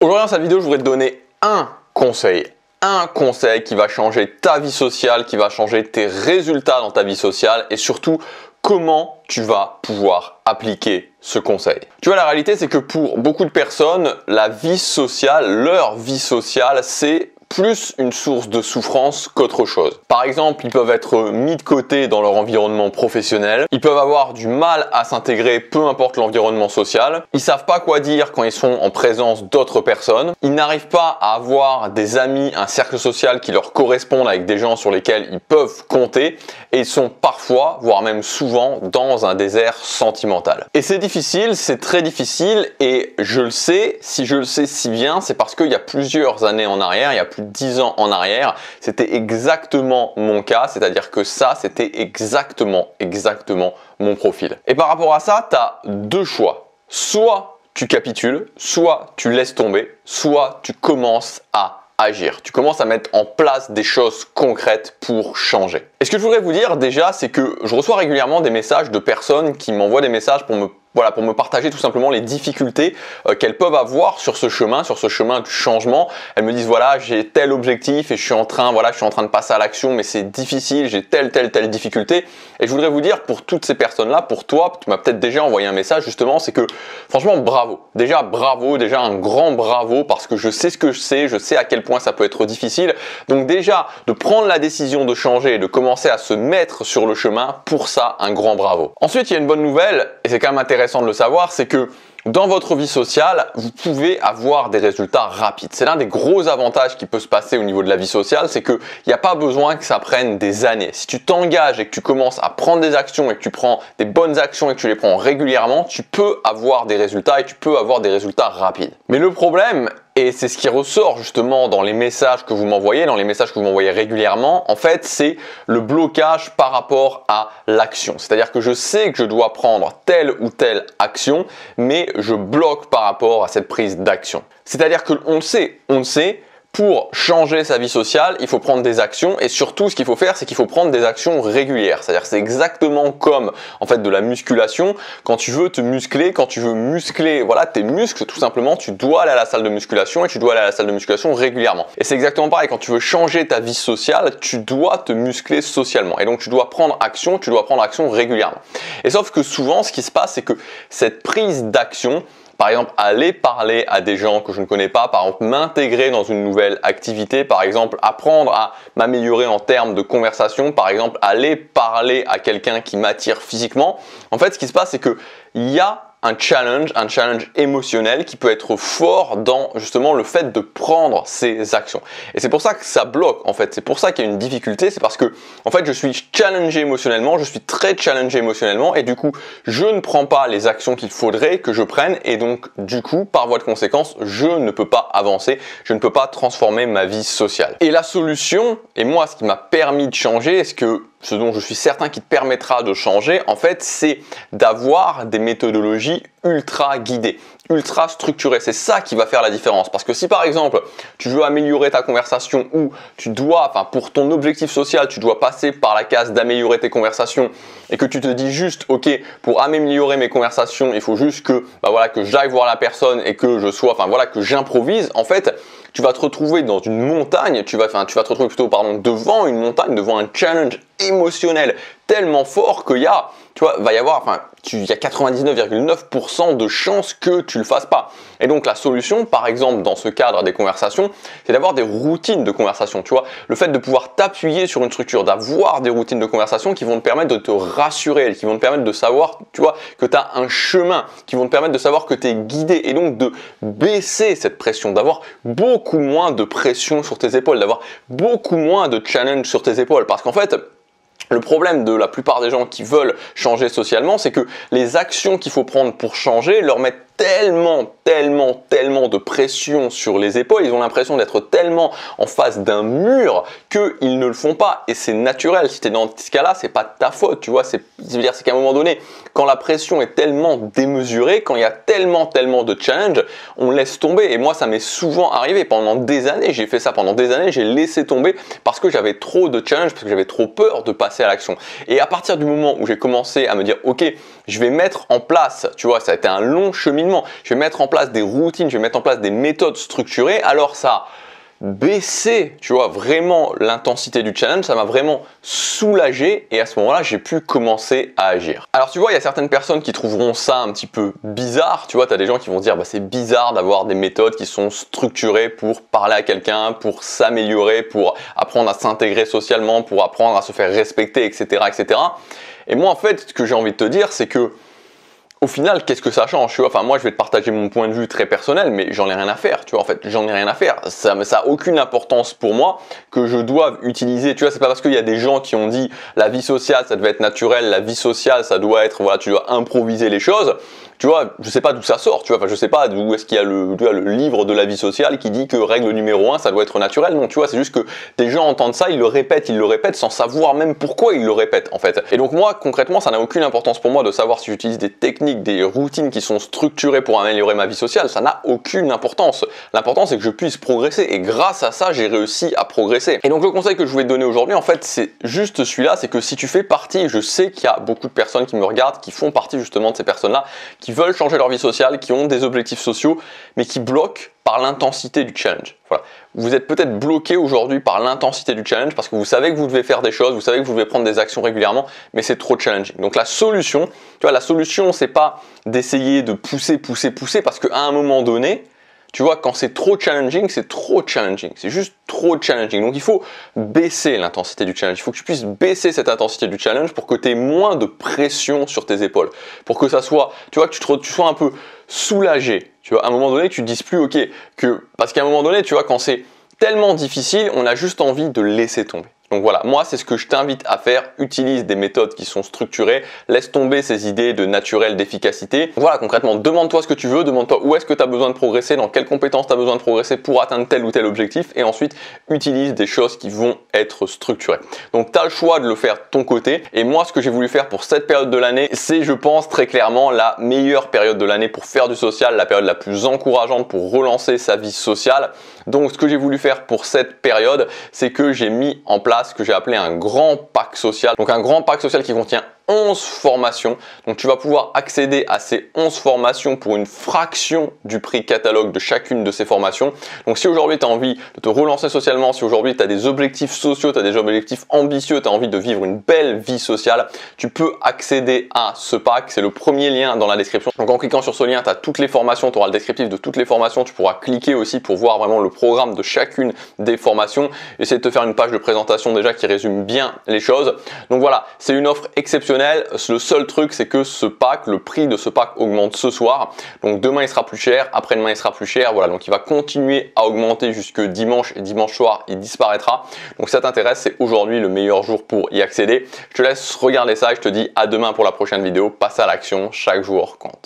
Aujourd'hui dans cette vidéo, je voudrais te donner un conseil qui va changer ta vie sociale, qui va changer tes résultats dans ta vie sociale et surtout comment tu vas pouvoir appliquer ce conseil. Tu vois, la réalité c'est que pour beaucoup de personnes, la vie sociale, leur vie sociale, c'est plus une source de souffrance qu'autre chose. Par exemple, ils peuvent être mis de côté dans leur environnement professionnel, ils peuvent avoir du mal à s'intégrer peu importe l'environnement social, ils savent pas quoi dire quand ils sont en présence d'autres personnes, ils n'arrivent pas à avoir des amis, un cercle social qui leur correspondent avec des gens sur lesquels ils peuvent compter et ils sont parfois, voire même souvent, dans un désert sentimental. Et c'est difficile, c'est très difficile et je le sais, si je le sais si bien, c'est parce qu'il y a plusieurs années en arrière, il y a plus de 10 ans en arrière, c'était exactement mon cas, c'est-à-dire que ça, c'était exactement mon profil. Et par rapport à ça, tu as deux choix. Soit tu capitules, soit tu laisses tomber, soit tu commences à agir. Tu commences à mettre en place des choses concrètes pour changer. Et ce que je voudrais vous dire déjà, c'est que je reçois régulièrement des messages de personnes qui m'envoient des messages pour me partager tout simplement les difficultés qu'elles peuvent avoir sur ce chemin du changement. Elles me disent voilà, j'ai tel objectif et je suis en train de passer à l'action, mais c'est difficile, j'ai telle difficulté. Et je voudrais vous dire pour toutes ces personnes-là, pour toi, tu m'as peut-être déjà envoyé un message justement, c'est que franchement bravo, déjà un grand bravo parce que je sais ce que je sais à quel point ça peut être difficile. Donc déjà de prendre la décision de changer et de commencer à se mettre sur le chemin, pour ça un grand bravo. Ensuite, il y a une bonne nouvelle et c'est quand même intéressant de le savoir, c'est que dans votre vie sociale, vous pouvez avoir des résultats rapides. C'est l'un des gros avantages qui peut se passer au niveau de la vie sociale, c'est qu'il n'y a pas besoin que ça prenne des années. Si tu t'engages et que tu commences à prendre des actions et que tu prends des bonnes actions et que tu les prends régulièrement, tu peux avoir des résultats et tu peux avoir des résultats rapides. Mais le problème, et c'est ce qui ressort justement dans les messages que vous m'envoyez, régulièrement, en fait, c'est le blocage par rapport à l'action. C'est-à-dire que je sais que je dois prendre telle ou telle action, mais je bloque par rapport à cette prise d'action. C'est-à-dire qu'on le sait, pour changer sa vie sociale, il faut prendre des actions et surtout ce qu'il faut faire, c'est qu'il faut prendre des actions régulières. C'est-à-dire que c'est exactement comme en fait de la musculation. Quand tu veux te muscler, quand tu veux muscler tes muscles, tout simplement, tu dois aller à la salle de musculation et tu dois aller à la salle de musculation régulièrement. Et c'est exactement pareil, quand tu veux changer ta vie sociale, tu dois te muscler socialement. Et donc tu dois prendre action régulièrement. Et sauf que souvent, ce qui se passe, c'est que cette prise d'action, par exemple, aller parler à des gens que je ne connais pas, par exemple, m'intégrer dans une nouvelle activité, par exemple, apprendre à m'améliorer en termes de conversation, par exemple, aller parler à quelqu'un qui m'attire physiquement. En fait, ce qui se passe, c'est que il y a un challenge émotionnel qui peut être fort dans justement le fait de prendre ces actions. Et c'est pour ça que ça bloque en fait, c'est pour ça qu'il y a une difficulté, c'est parce que en fait je suis challengé émotionnellement, je suis très challengé émotionnellement et du coup je ne prends pas les actions qu'il faudrait que je prenne et donc du coup par voie de conséquence je ne peux pas avancer, je ne peux pas transformer ma vie sociale. Et la solution, et moi ce qui m'a permis de changer, ce dont je suis certain qui te permettra de changer, en fait, c'est d'avoir des méthodologies ultra guidées, ultra structurées. C'est ça qui va faire la différence. Parce que si par exemple, tu veux améliorer ta conversation ou pour ton objectif social, tu dois passer par la case d'améliorer tes conversations et que tu te dis juste, ok, pour améliorer mes conversations, il faut juste que j'aille voir la personne et que que j'improvise, en fait, tu vas te retrouver dans une montagne, tu vas te retrouver plutôt devant une montagne, devant un challenge émotionnel tellement fort qu'il y a 99,9% de chances que tu le fasses pas. Et donc la solution, par exemple, dans ce cadre des conversations, c'est d'avoir des routines de conversation. Tu vois, le fait de pouvoir t'appuyer sur une structure, d'avoir des routines de conversation qui vont te permettre de te rassurer, qui vont te permettre de savoir, tu vois, que tu as un chemin, qui vont te permettre de savoir que tu es guidé et donc de baisser cette pression, d'avoir beaucoup moins de pression sur tes épaules, d'avoir beaucoup moins de challenge sur tes épaules. Parce qu'en fait, le problème de la plupart des gens qui veulent changer socialement, c'est que les actions qu'il faut prendre pour changer leur mettent tellement de pression sur les épaules, ils ont l'impression d'être tellement en face d'un mur qu'ils ne le font pas et c'est naturel. Si tu es dans ce cas-là, c'est pas de ta faute, tu vois, c'est qu'à un moment donné, quand la pression est tellement démesurée, quand il y a tellement de challenge, on laisse tomber et moi ça m'est souvent arrivé pendant des années, j'ai fait ça pendant des années, j'ai laissé tomber parce que j'avais trop de challenge, parce que j'avais trop peur de passer à l'action. Et à partir du moment où j'ai commencé à me dire ok, je vais mettre en place, tu vois, ça a été un long cheminement cheminement, je vais mettre en place des routines, je vais mettre en place des méthodes structurées, alors ça a baissé, tu vois, vraiment l'intensité du challenge, ça m'a vraiment soulagé et à ce moment-là, j'ai pu commencer à agir. Alors tu vois, il y a certaines personnes qui trouveront ça un petit peu bizarre, tu vois, tu as des gens qui vont dire, bah, c'est bizarre d'avoir des méthodes qui sont structurées pour parler à quelqu'un, pour s'améliorer, pour apprendre à s'intégrer socialement, pour apprendre à se faire respecter, etc., etc. Et moi, en fait, ce que j'ai envie de te dire, c'est que au final, qu'est-ce que ça change, tu vois? Enfin, moi, je vais te partager mon point de vue très personnel, mais j'en ai rien à faire, tu vois? En fait, j'en ai rien à faire. Ça a aucune importance pour moi que je doive utiliser. Tu vois, c'est pas parce qu'il y a des gens qui ont dit la vie sociale, ça devait être naturel, la vie sociale, ça doit être, voilà, tu dois improviser les choses. Tu vois, je sais pas d'où ça sort, tu vois, enfin, je sais pas d'où est-ce qu'il y a le livre de la vie sociale qui dit que règle numéro 1, ça doit être naturel. Non, tu vois, c'est juste que des gens entendent ça, ils le répètent sans savoir même pourquoi ils le répètent, en fait. Et donc, moi, concrètement, ça n'a aucune importance pour moi de savoir si j'utilise des techniques, des routines qui sont structurées pour améliorer ma vie sociale. Ça n'a aucune importance. L'important, c'est que je puisse progresser. Et grâce à ça, j'ai réussi à progresser. Et donc, le conseil que je voulais te donner aujourd'hui, en fait, c'est juste celui-là, c'est que si tu fais partie, je sais qu'il y a beaucoup de personnes qui me regardent, qui font partie justement de ces personnes-là, qui veulent changer leur vie sociale, qui ont des objectifs sociaux, mais qui bloquent par l'intensité du challenge. Voilà. Vous êtes peut-être bloqué aujourd'hui par l'intensité du challenge parce que vous savez que vous devez faire des choses, vous savez que vous devez prendre des actions régulièrement, mais c'est trop challenging. Donc la solution, tu vois, la solution, c'est pas d'essayer de pousser parce qu'à un moment donné, tu vois, quand c'est trop challenging, c'est trop challenging. C'est juste trop challenging. Donc, il faut baisser l'intensité du challenge. Il faut que tu puisses baisser cette intensité du challenge pour que tu aies moins de pression sur tes épaules. Pour que ça soit, tu vois, que tu sois un peu soulagé. Tu vois, à un moment donné, que tu te dises plus, ok, parce qu'à un moment donné, tu vois, quand c'est tellement difficile, on a juste envie de laisser tomber. Donc voilà, moi c'est ce que je t'invite à faire, utilise des méthodes qui sont structurées, laisse tomber ces idées de naturel, d'efficacité. Voilà, concrètement, demande-toi ce que tu veux, demande-toi où est-ce que tu as besoin de progresser, dans quelles compétences tu as besoin de progresser pour atteindre tel ou tel objectif et ensuite utilise des choses qui vont être structurées. Donc tu as le choix de le faire de ton côté et moi ce que j'ai voulu faire pour cette période de l'année, c'est je pense très clairement la meilleure période de l'année pour faire du social, la période la plus encourageante pour relancer sa vie sociale. Donc ce que j'ai voulu faire pour cette période, c'est que j'ai mis en place ce que j'ai appelé un grand pack social. Donc un grand pack social qui contient 11 formations. Donc tu vas pouvoir accéder à ces 11 formations pour une fraction du prix catalogue de chacune de ces formations. Donc si aujourd'hui tu as envie de te relancer socialement, si aujourd'hui tu as des objectifs sociaux, tu as des objectifs ambitieux, tu as envie de vivre une belle vie sociale, tu peux accéder à ce pack. C'est le premier lien dans la description. Donc en cliquant sur ce lien, tu as toutes les formations, tu auras le descriptif de toutes les formations. Tu pourras cliquer aussi pour voir vraiment le programme de chacune des formations. J'essaie de te faire une page de présentation déjà qui résume bien les choses. Donc voilà, c'est une offre exceptionnelle. Le seul truc, c'est que ce pack, le prix de ce pack augmente ce soir. Donc demain, il sera plus cher. Après-demain, il sera plus cher. Voilà, donc il va continuer à augmenter jusque dimanche. Et dimanche soir, il disparaîtra. Donc si ça t'intéresse, c'est aujourd'hui le meilleur jour pour y accéder. Je te laisse regarder ça et je te dis à demain pour la prochaine vidéo. Passe à l'action, chaque jour compte.